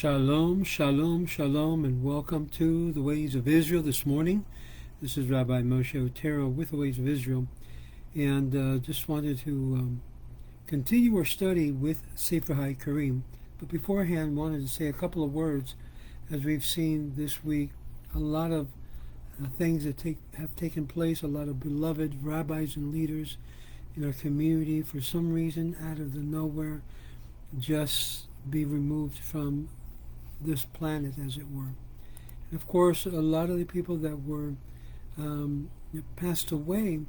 Shalom, shalom, shalom, and welcome to the Ways of Israel this morning. This is Rabbi Moshe Otero with the Ways of Israel, and just wanted to continue our study with Sefer Haikkarim. But beforehand, wanted to say a couple of words, as we've seen this week a lot of things that have taken place, a lot of beloved rabbis and leaders in our community, for some reason, out of the nowhere, just be removed from this planet, as it were. And of course, a lot of the people that were passed away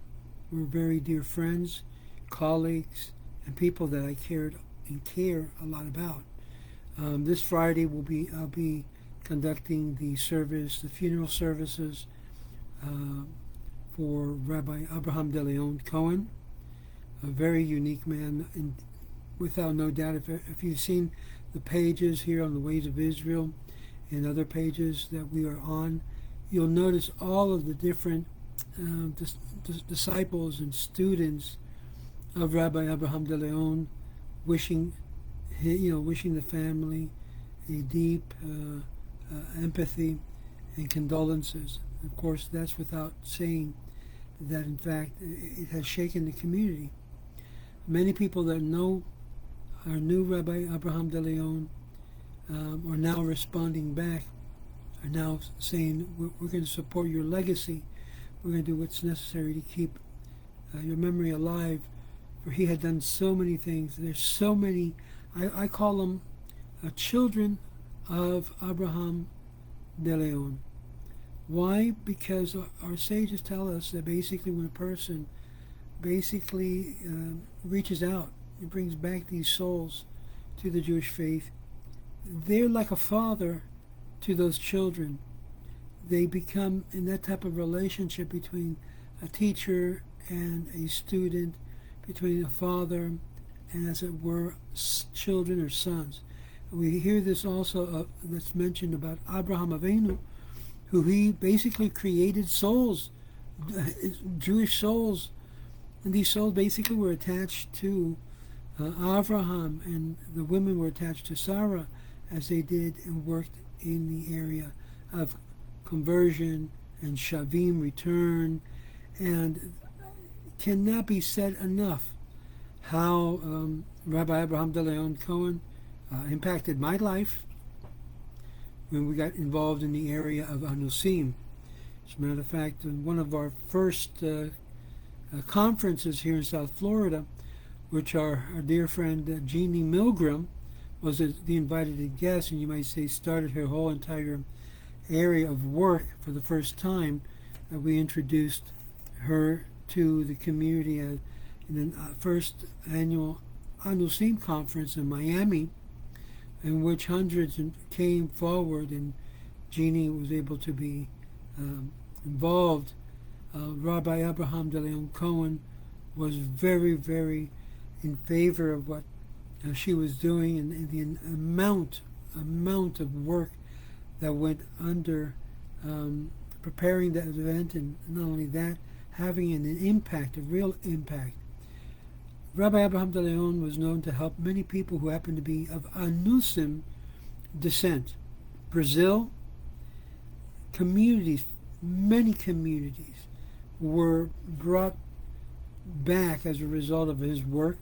were very dear friends, colleagues, and people that I cared and care a lot about. This Friday I'll be conducting the funeral services for Rabbi Abraham de Leon Cohen, a very unique man, and without no doubt, if you've seen the pages here on the Ways of Israel and other pages that we are on, you'll notice all of the different disciples and students of Rabbi Abraham de Leon wishing the family a deep empathy and condolences. Of course, that's without saying that, in fact, it has shaken the community. Many people that know our new Rabbi Abraham de Leon are now responding back, are now saying, we're going to support your legacy. We're going to do what's necessary to keep your memory alive, for he had done so many things. There's so many, I call them children of Abraham de Leon. Why? Because our sages tell us that basically when a person reaches out, it brings back these souls to the Jewish faith, they're like a father to those children. They become in that type of relationship between a teacher and a student, between a father and, as it were, children or sons. We hear this also that's mentioned about Abraham Avinu, who he basically created souls, Jewish souls, and these souls basically were attached to Abraham, and the women were attached to Sarah, as they did and worked in the area of conversion and shavim, return. And cannot be said enough how Rabbi Abraham de Leon Cohen impacted my life when we got involved in the area of Anusim. As a matter of fact, in one of our first conferences here in South Florida, which our dear friend Jeannie Milgram was the invited guest, and you might say started her whole entire area of work for the first time, we introduced her to the community in the first annual Anusim conference in Miami, in which hundreds came forward, and Jeannie was able to be involved. Rabbi Abraham de Leon Cohen was very, very in favor of what she was doing, and the amount of work that went under preparing that event, and not only that, having an impact, a real impact. Rabbi Abraham de Leon was known to help many people who happened to be of Anusim descent. Brazil, many communities were brought back as a result of his work,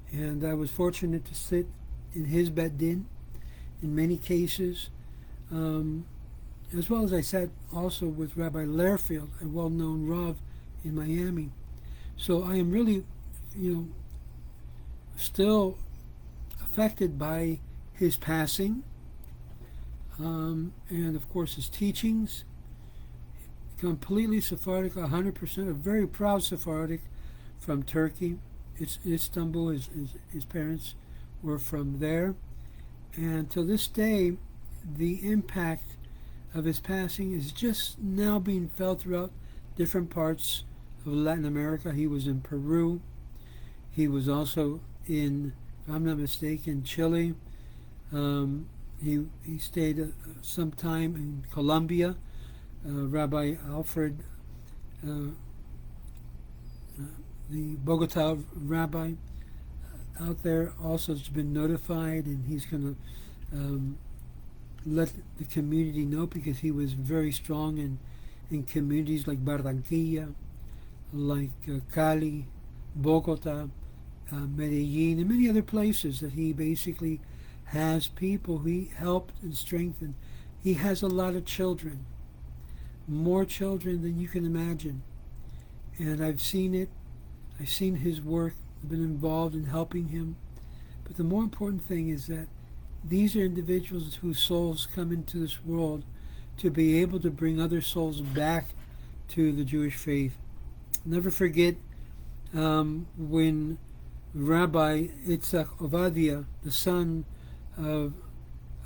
and I was fortunate to sit in his bet din in many cases, as well as I sat also with Rabbi Lehrfield, a well-known Rav in Miami. So I am really, still affected by his passing, and of course his teachings. Completely Sephardic, 100%, a very proud Sephardic from Turkey. It's Istanbul. His parents were from there, and to this day, the impact of his passing is just now being felt throughout different parts of Latin America. He was in Peru. He was also in, if I'm not mistaken, Chile. He stayed some time in Colombia. Rabbi Alfred, the Bogota rabbi out there, also has been notified, and he's going to let the community know, because he was very strong in communities like Barranquilla, like Cali, Bogota, Medellin, and many other places that he basically has people he helped and strengthened. He has a lot of children, more children than you can imagine. And I've seen it. I've seen his work, been involved in helping him. But the more important thing is that these are individuals whose souls come into this world to be able to bring other souls back to the Jewish faith. Never forget when Rabbi Itzhak Ovadia, the son of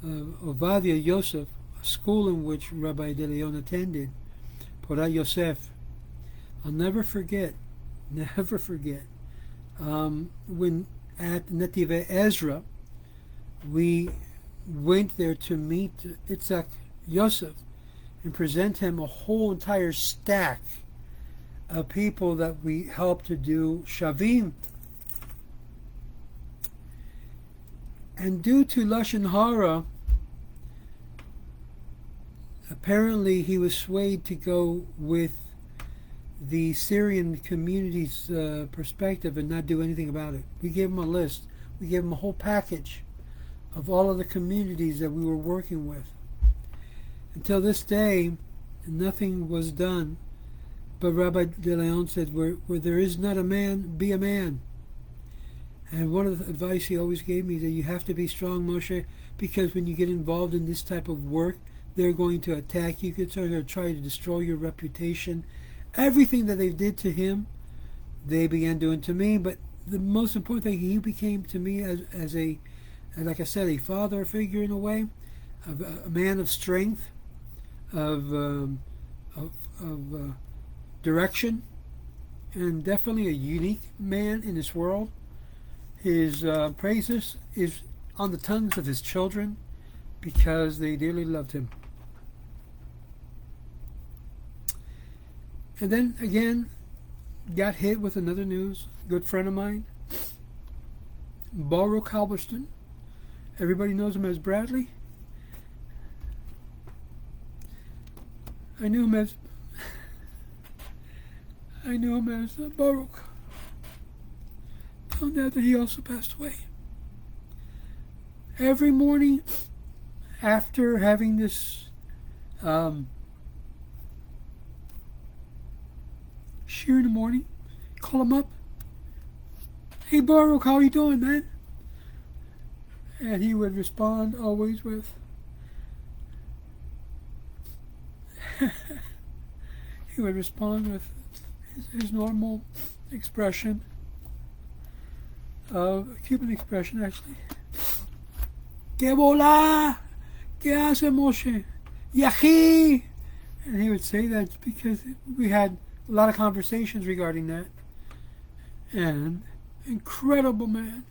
Ovadia Yosef, a school in which Rabbi De Leon attended, Porat Yosef, I'll never forget, when at Netive Ezra, we went there to meet Itzhak Yosef and present him a whole entire stack of people that we helped to do Shavim. And due to Lashon Hara, apparently he was swayed to go with the Syrian community's perspective and not do anything about it. We gave him a list. We gave him a whole package of all of the communities that we were working with. Until this day, nothing was done. But Rabbi De Leon said, where there is not a man, be a man. And one of the advice he always gave me is that you have to be strong, Moshe, because when you get involved in this type of work, they're going to attack you. They're going to try to destroy your reputation. Everything that they did to him, they began doing to me. But the most important thing, he became to me as a, like I said, a father figure in a way, a man of strength, of direction, and definitely a unique man in this world. His praises is on the tongues of his children because they dearly loved him. And then again, got hit with another news. Good friend of mine, Baruch Halberston. Everybody knows him as Bradley. I knew him as Baruch. Found out that he also passed away. Every morning after having this shear in the morning, call him up. Hey Baruch, how are you doing, man? And he would respond always with his normal expression, Cuban expression actually. Que bola, que hace Moshe, yachi, and he would say that because we had a lot of conversations regarding that. And incredible man.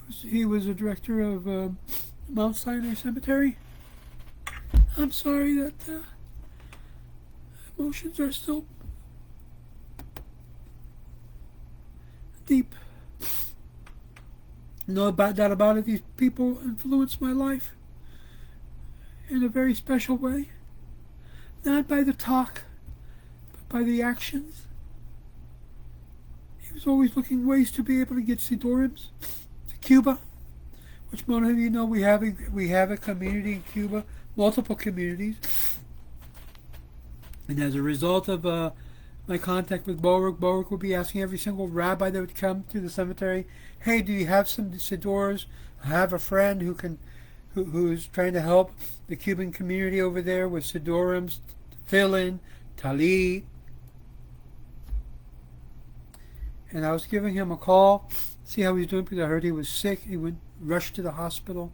He was a director of Mount Sinai Cemetery. I'm sorry that emotions are still deep. No doubt about it, these people influenced my life in a very special way. Not by the talk, but by the actions. He was always looking ways to be able to get Sidurims to Cuba, which most of you know we have a community in Cuba, multiple communities. And as a result of my contact with Baruch would be asking every single rabbi that would come to the cemetery, hey, do you have some Sidors? I have a friend who's trying to help the Cuban community over there with Sidurims, Tefillin, Talit. And I was giving him a call, see how he's doing, because I heard he was sick. He went rushed to the hospital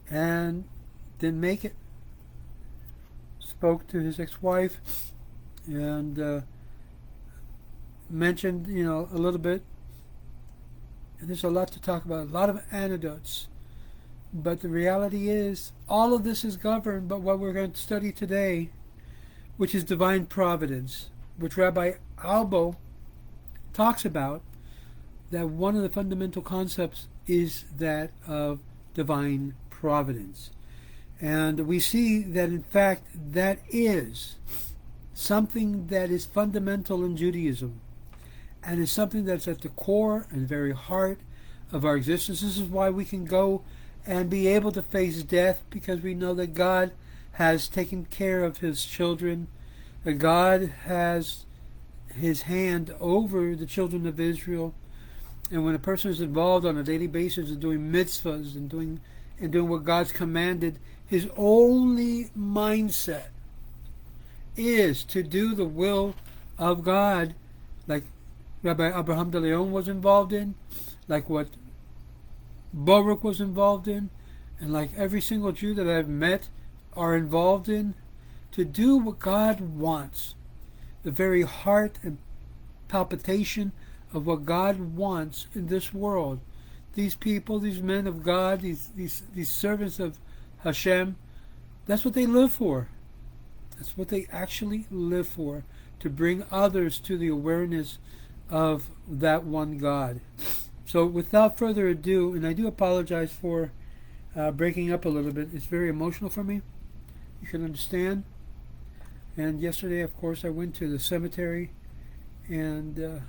and didn't make it. Spoke to his ex-wife and mentioned, a little bit. And there's a lot to talk about, a lot of anecdotes. But the reality is, all of this is governed by what we're going to study today, which is divine providence, which Rabbi Albo talks about, that one of the fundamental concepts is that of divine providence. And we see that, in fact, that is something that is fundamental in Judaism, and is something that's at the core and very heart of our existence. This is why we can go and be able to face death, because we know that God has taken care of his children, that God has his hand over the children of Israel. And when a person is involved on a daily basis in doing mitzvahs and doing what God's commanded, his only mindset is to do the will of God, like Rabbi Abraham de Leon was involved in, like what Baruch was involved in, and like every single Jew that I've met are involved in, to do what God wants. The very heart and palpitation of what God wants in this world. These people, these men of God, these servants of Hashem, that's what they live for. That's what they actually live for, to bring others to the awareness of that one God. So without further ado, and I do apologize for breaking up a little bit. It's very emotional for me. You should understand. And yesterday, of course, I went to the cemetery and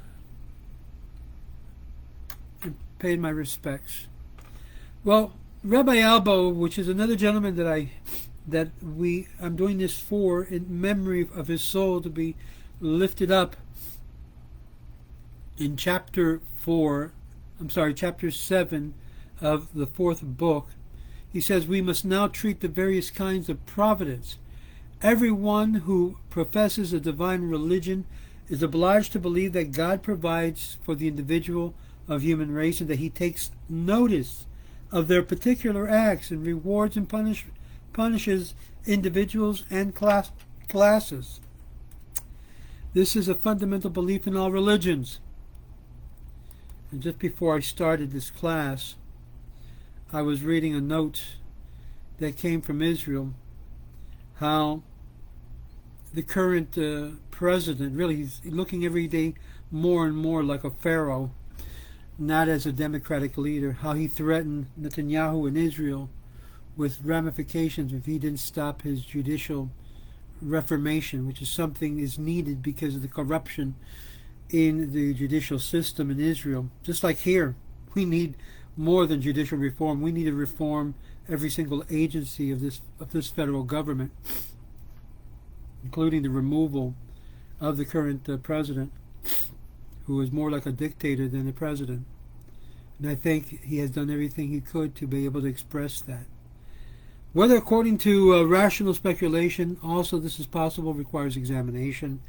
paid my respects. Well, Rabbi Albo, which is another gentleman I'm doing this for, in memory of his soul to be lifted up, in chapter 7 of the 4th book, he says, we must now treat the various kinds of providence. Everyone who professes a divine religion is obliged to believe that God provides for the individual of human race, and that he takes notice of their particular acts and rewards and punishes individuals and classes. This is a fundamental belief in all religions. And just before I started this class, I was reading a note that came from Israel, how the current president, really, he's looking every day more and more like a pharaoh, not as a democratic leader, how he threatened Netanyahu in Israel with ramifications if he didn't stop his judicial reformation, which is something is needed because of the corruption in the judicial system in Israel. Just like here, we need more than judicial reform. We need to reform every single agency of this federal government, including the removal of the current president, who is more like a dictator than a president. And I think he has done everything he could to be able to express that. Whether according to rational speculation, also this is possible, requires examination,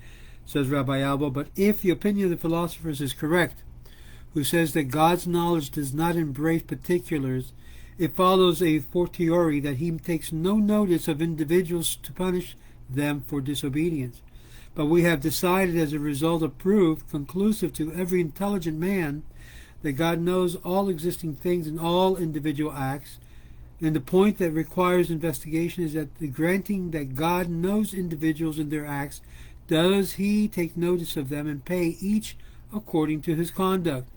says Rabbi Albo. But if the opinion of the philosophers is correct, who says that God's knowledge does not embrace particulars, it follows a fortiori that he takes no notice of individuals to punish them for disobedience. But we have decided, as a result of proof conclusive to every intelligent man, that God knows all existing things and all individual acts. And the point that requires investigation is that the granting that God knows individuals and their acts, does he take notice of them and pay each according to his conduct?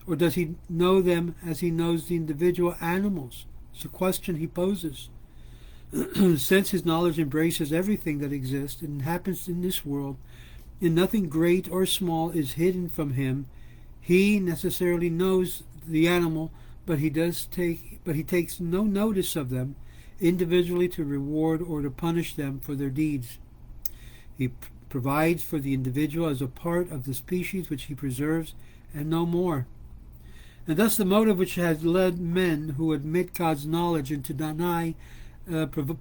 Or does he know them as he knows the individual animals? It's a question he poses. Since his knowledge embraces everything that exists and happens in this world, and nothing great or small is hidden from him, he necessarily knows the animal, but he takes no notice of them individually to reward or to punish them for their deeds. He provides for the individual as a part of the species which he preserves, and no more. And thus the motive which has led men who admit God's knowledge and to deny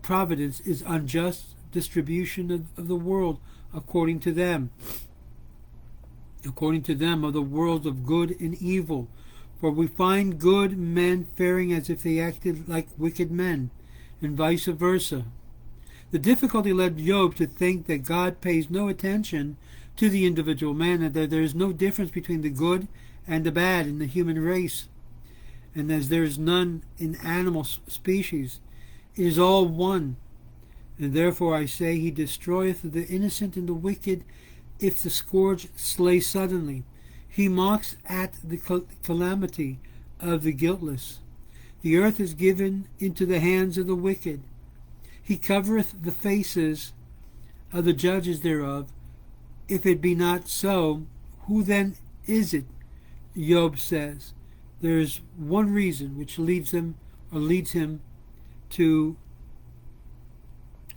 providence is unjust distribution of the world according to them of the world of good and evil. For we find good men faring as if they acted like wicked men, and vice versa. The difficulty led Job to think that God pays no attention to the individual man, and that there is no difference between the good and the bad in the human race. And as there is none in animal species, it is all one. And therefore I say, he destroyeth the innocent and the wicked, if the scourge slay suddenly. He mocks at the calamity of the guiltless. The earth is given into the hands of the wicked. He covereth the faces of the judges thereof. If it be not so, who then is it? Job says. There is one reason which leads him to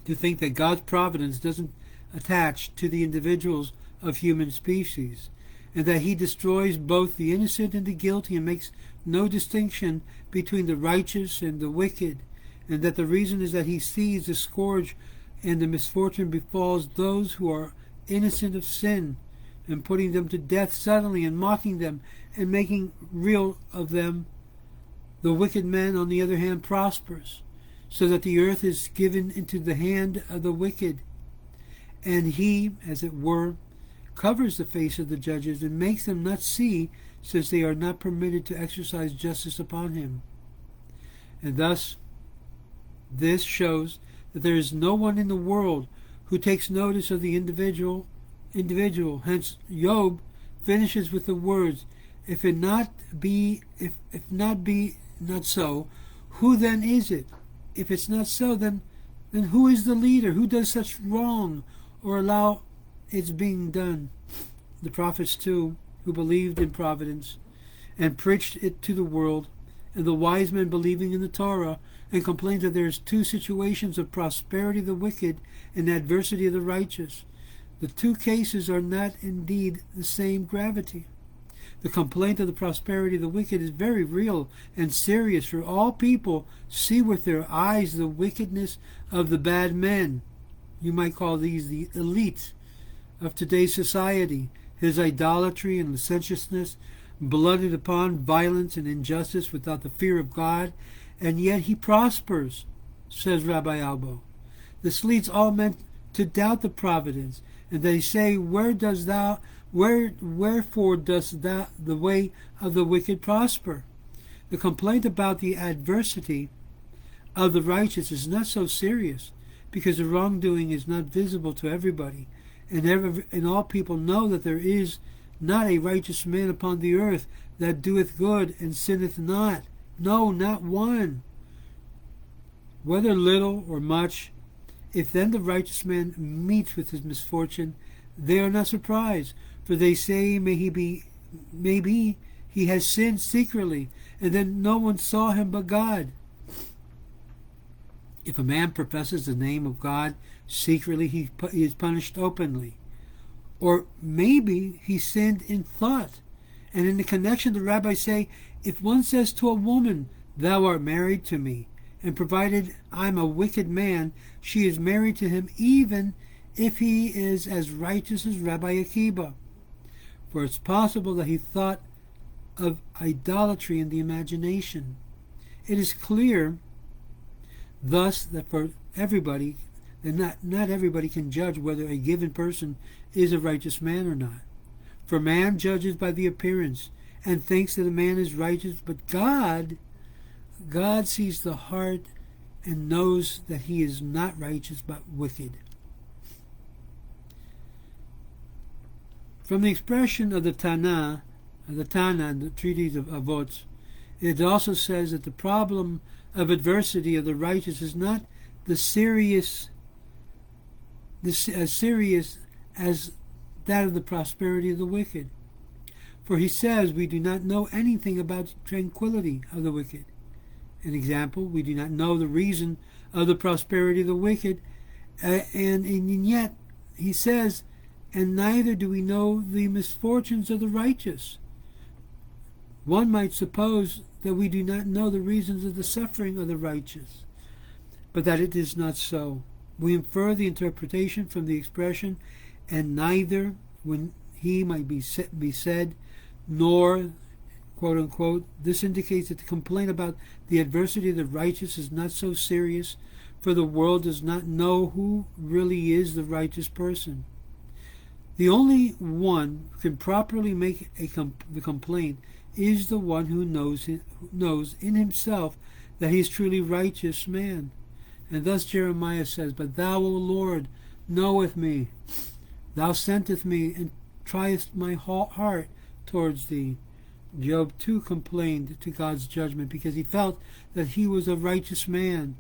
think that God's providence doesn't attach to the individuals of human species, and that he destroys both the innocent and the guilty and makes no distinction between the righteous and the wicked, and that the reason is that he sees the scourge and the misfortune befalls those who are innocent of sin, and putting them to death suddenly and mocking them and making real of them. The wicked man, on the other hand, prospers, so that the earth is given into the hand of the wicked, and he, as it were, covers the face of the judges and makes them not see, since they are not permitted to exercise justice upon him. And thus, this shows that there is no one in the world who takes notice of the individual. Hence, Job finishes with the words, if not so, who then is it? If it's not so, then who is the leader? Who does such wrong or allow its being done? The prophets too, who believed in providence and preached it to the world, and the wise men believing in the Torah, and complained that there is two situations of prosperity of the wicked and adversity of the righteous. The two cases are not indeed the same gravity. The complaint of the prosperity of the wicked is very real and serious, for all people see with their eyes the wickedness of the bad men. You might call these the elite of today's society. His idolatry and licentiousness, blooded upon violence and injustice without the fear of God, and yet he prospers, says Rabbi Albo. This leads all men to doubt the providence, and they say, wherefore does the way of the wicked prosper? The complaint about the adversity of the righteous is not so serious, because the wrongdoing is not visible to everybody, and all people know that there is not a righteous man upon the earth that doeth good and sinneth not. No, not one. Whether little or much, if then the righteous man meets with his misfortune, they are not surprised, for they say, maybe he has sinned secretly, and then no one saw him but God. If a man professes the name of God secretly, he is punished openly. Or maybe he sinned in thought. And in the connection, the rabbis say, if one says to a woman, thou art married to me, and provided I'm a wicked man, she is married to him, even if he is as righteous as Rabbi Akiba. For it's possible that he thought of idolatry in the imagination. It is clear, thus, that for everybody, and not everybody can judge whether a given person is a righteous man or not. For man judges by the appearance and thinks that a man is righteous, but God sees the heart and knows that he is not righteous but wicked. From the expression of the Tana and the treatise of Avot, it also says that the problem of adversity of the righteous is not as serious as that of the prosperity of the wicked. For he says, we do not know anything about tranquility of the wicked. An example, we do not know the reason of the prosperity of the wicked, and yet he says, and neither do we know the misfortunes of the righteous. One might suppose that we do not know the reasons of the suffering of the righteous, but that it is not so. We infer the interpretation from the expression, and neither, when he might be said, nor, quote unquote, this indicates that the complaint about the adversity of the righteous is not so serious, for the world does not know who really is the righteous person. The only one who can properly make the complaint is the one who knows in himself that he is truly righteous man. And thus Jeremiah says, but thou, O Lord, knoweth me. Thou sentest me and triest my heart towards thee. Job too complained to God's judgment because he felt that he was a righteous man,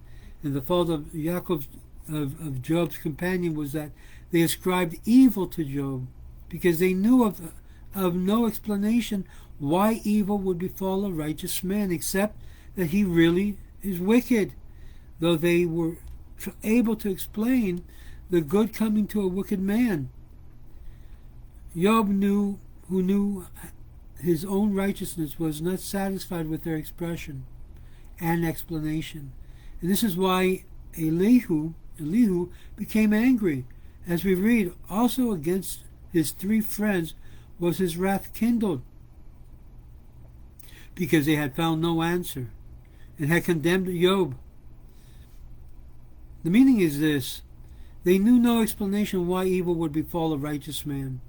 And the fault of Yaakov's of Job's companion was that they ascribed evil to Job because they knew of no explanation why evil would befall a righteous man except that he really is wicked, though they were able to explain the good coming to a wicked man. Job who knew his own righteousness, was not satisfied with their expression and explanation. And this is why Elihu became angry. As we read, also against his 3 friends was his wrath kindled, because they had found no answer and had condemned Job. The meaning is this: they knew no explanation why evil would befall a righteous man,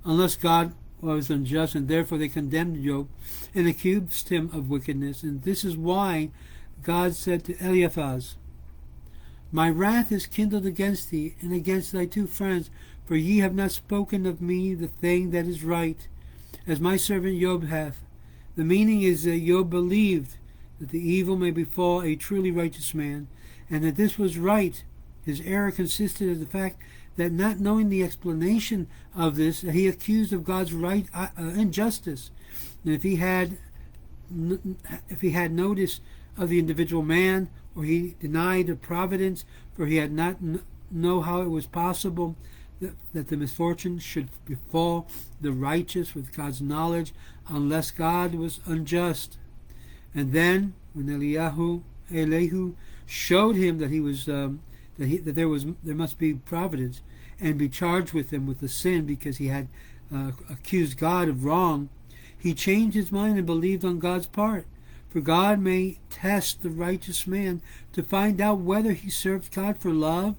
unless God was unjust, and therefore they condemned Job and accused him of wickedness. And this is why God said to Eliphaz, "My wrath is kindled against thee and against thy 2 friends, for ye have not spoken of me the thing that is right, as my servant Job hath." The meaning is that Job believed that the evil may befall a truly righteous man, and that this was right. His error consisted of the fact that, not knowing the explanation of this, he accused of God's right injustice. And if he had notice of the individual man, or he denied of providence, for he had not know how it was possible that the misfortune should befall the righteous with God's knowledge, unless God was unjust. And then, when Elihu showed him that he was there must be providence, and be charged with him with the sin because he had accused God of wrong, he changed his mind and believed on God's part. For God may test the righteous man to find out whether he serves God for love,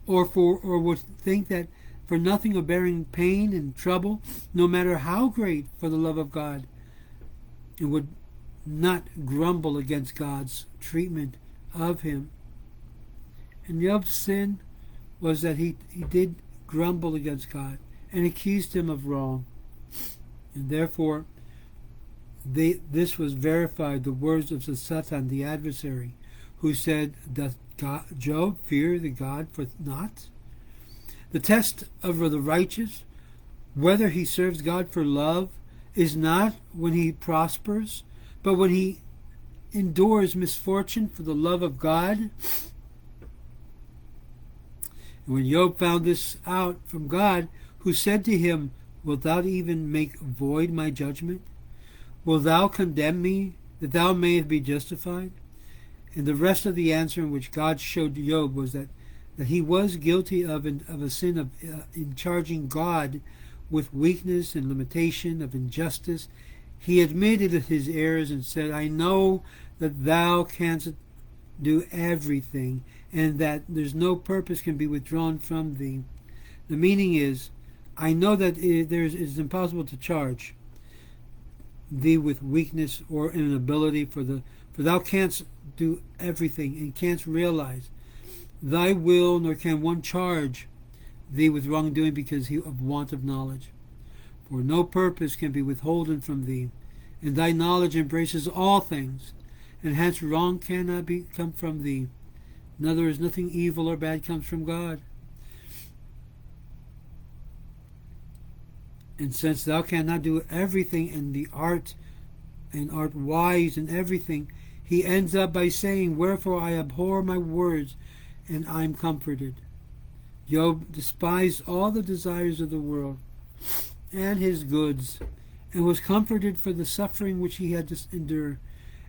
or would think that for nothing of bearing pain and trouble, no matter how great, for the love of God, and would not grumble against God's treatment of him. And Job's sin was that he did grumble against God and accused him of wrong. And therefore, this was verified, the words of the Satan, the adversary, who said, "Doth Job fear the God for naught?" The test of the righteous, whether he serves God for love, is not when he prospers, but when he endures misfortune for the love of God. And when Job found this out from God, who said to him, "Wilt thou even make void my judgment? Wilt thou condemn me, that thou mayest be justified?" And the rest of the answer in which God showed Job was that he was guilty of a sin in charging God with weakness and limitation, of injustice. He admitted his errors and said, "I know that thou canst do everything, and that there's no purpose can be withdrawn from thee." The meaning is, I know that it is impossible to charge thee with weakness or inability, for thou canst do everything, and canst realize thy will, nor can one charge thee with wrongdoing because of want of knowledge. For no purpose can be withholden from thee, and thy knowledge embraces all things, and hence wrong cannot come from thee. In other words, nothing evil or bad comes from God. And since thou cannot do everything and art wise in everything, he ends up by saying, "Wherefore I abhor my words, and I am comforted." Job despised all the desires of the world and his goods, and was comforted for the suffering which he had to endure,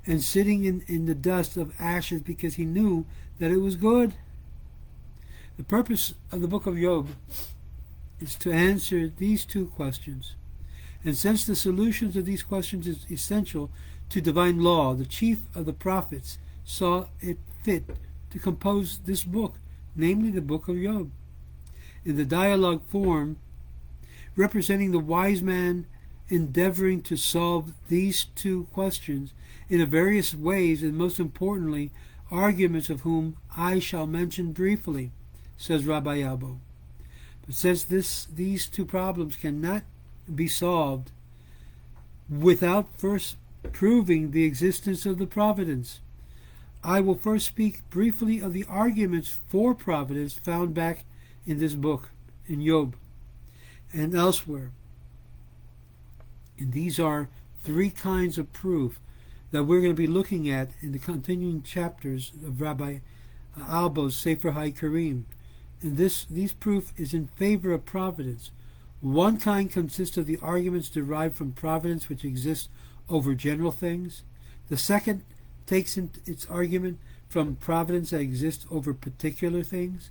and sitting in the dust of ashes, because he knew that it was good. The purpose of the book of Job is to answer these 2 questions. And since the solutions of these questions is essential to divine law, the chief of the prophets saw it fit to compose this book, namely the book of Job, in the dialogue form, representing the wise man endeavoring to solve these 2 questions in various ways, and most importantly, arguments of whom I shall mention briefly, says Rabbi Yabo. But since these 2 problems cannot be solved without first proving the existence of the providence I will first speak briefly of the arguments for providence found back in this book, in Job, and elsewhere. And these are threse kinds of proof that we're going to be looking at in the continuing chapters of Rabbi Albo's Sefer Haikkarim. And these proof is in favor of providence. One kind consists of the arguments derived from providence which exist over general things. The second takes its argument from providence that exists over particular things.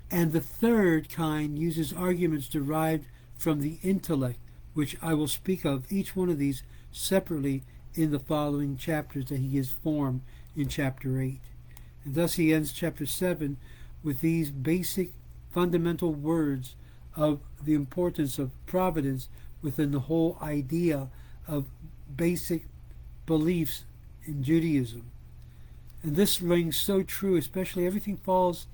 And the third kind uses arguments derived from the intellect, which I will speak of each one of these separately in the following chapters that he gives form in chapter 8. And thus he ends chapter 7 with these basic fundamental words of the importance of providence within the whole idea of basic beliefs in Judaism. And this rings so true, especially everything falls,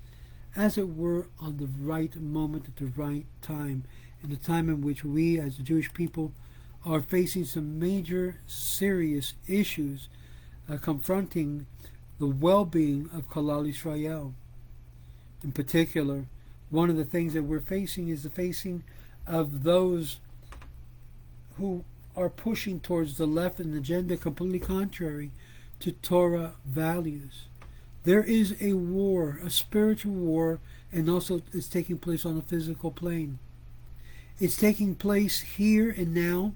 as it were, on the right moment at the right time, in the time in which we as the Jewish people are facing some major serious issues confronting the well-being of Kalal Israel. In particular, one of the things that we're facing is the facing of those who are pushing towards the left an agenda completely contrary to Torah values. There is a war, a spiritual war, and also it's taking place on a physical plane. It's taking place here and now,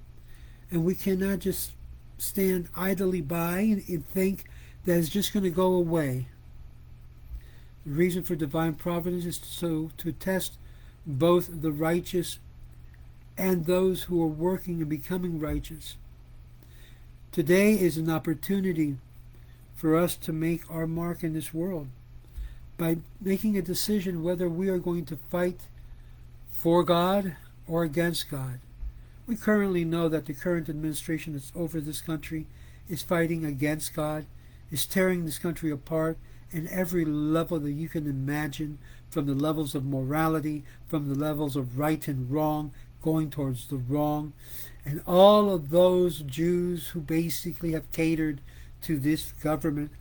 and we cannot just stand idly by and think that it's just going to go away. The reason for divine providence is to test both the righteous and those who are working and becoming righteous. Today is an opportunity for us to make our mark in this world by making a decision whether we are going to fight for God or against God. We currently know that the current administration that's over this country is fighting against God, is tearing this country apart in every level that you can imagine, from the levels of morality, from the levels of right and wrong, going towards the wrong. And all of those Jews who basically have catered to this government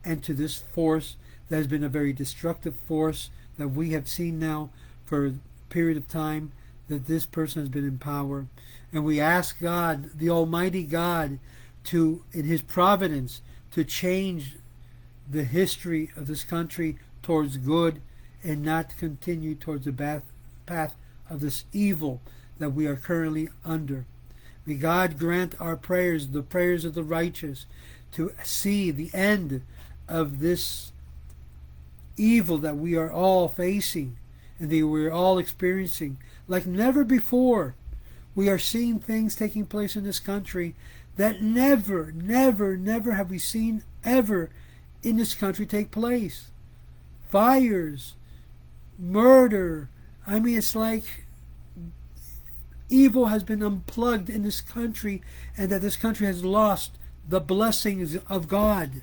and to this force that has been a very destructive force that we have seen now for a period of time that this person has been in power. And we ask God, the Almighty God, to, in His providence, to change the history of this country towards good and not continue towards the path of this evil that we are currently under. May God grant our prayers, the prayers of the righteous, to see the end of this evil that we are all facing and that we are all experiencing like never before. We are seeing things taking place in this country that never have we seen ever in this country take place. Fires, murder. I mean, it's like evil has been unplugged in this country, and that this country has lost the blessings of God.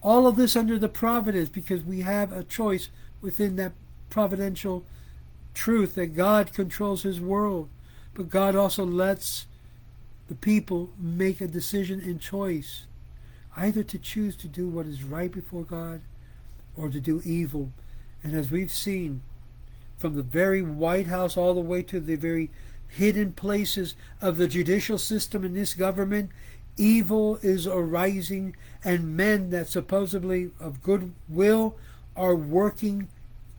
All of this under the providence, because we have a choice within that providential truth that God controls His world. But God also lets the people make a decision and choice, either to choose to do what is right before God or to do evil. And as we've seen, from the very White House all the way to the very hidden places of the judicial system in this government, evil is arising, and men that supposedly of good will are working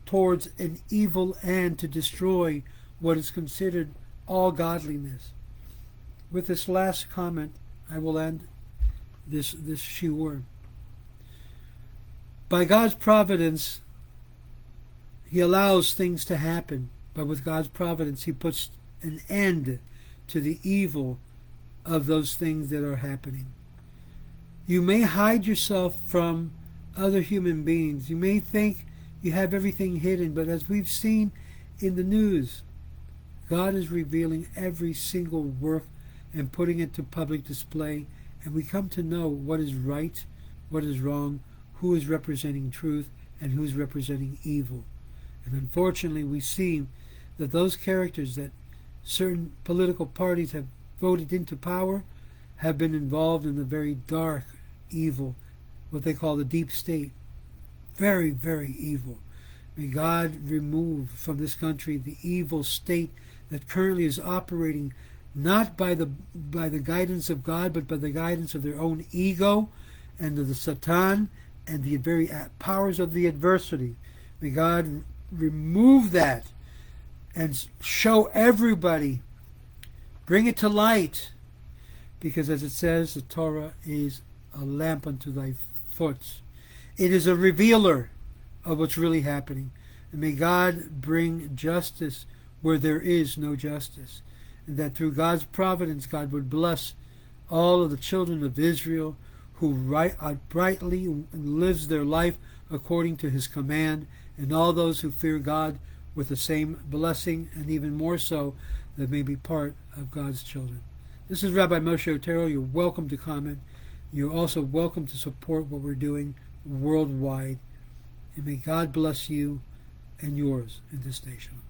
towards an evil end to destroy what is considered all godliness. With this last comment, I will end this shiur. By God's providence, He allows things to happen, but with God's providence, He puts an end to the evil of those things that are happening. You may hide yourself from other human beings. You may think you have everything hidden, but as we've seen in the news, God is revealing every single work and putting it to public display, and we come to know what is right, what is wrong, who is representing truth, and who is representing evil. And unfortunately, we see that those characters that certain political parties have voted into power have been involved in the very dark evil what they call the deep state. Very, very evil. May God remove from this country the evil state that currently is operating not by the guidance of God, but by the guidance of their own ego and of the Satan and the very powers of the adversity. May God remove that and show everybody, bring it to light, because as it says, the Torah is a lamp unto thy foot. It is a revealer of what's really happening. And may God bring justice where there is no justice. And that through God's providence, God would bless all of the children of Israel who uprightly lives their life according to his command, and all those who fear God with the same blessing, and even more so, that may be part of God's children. This is Rabbi Moshe Otero. You're welcome to comment. You're also welcome to support what we're doing worldwide. And may God bless you and yours in this nation.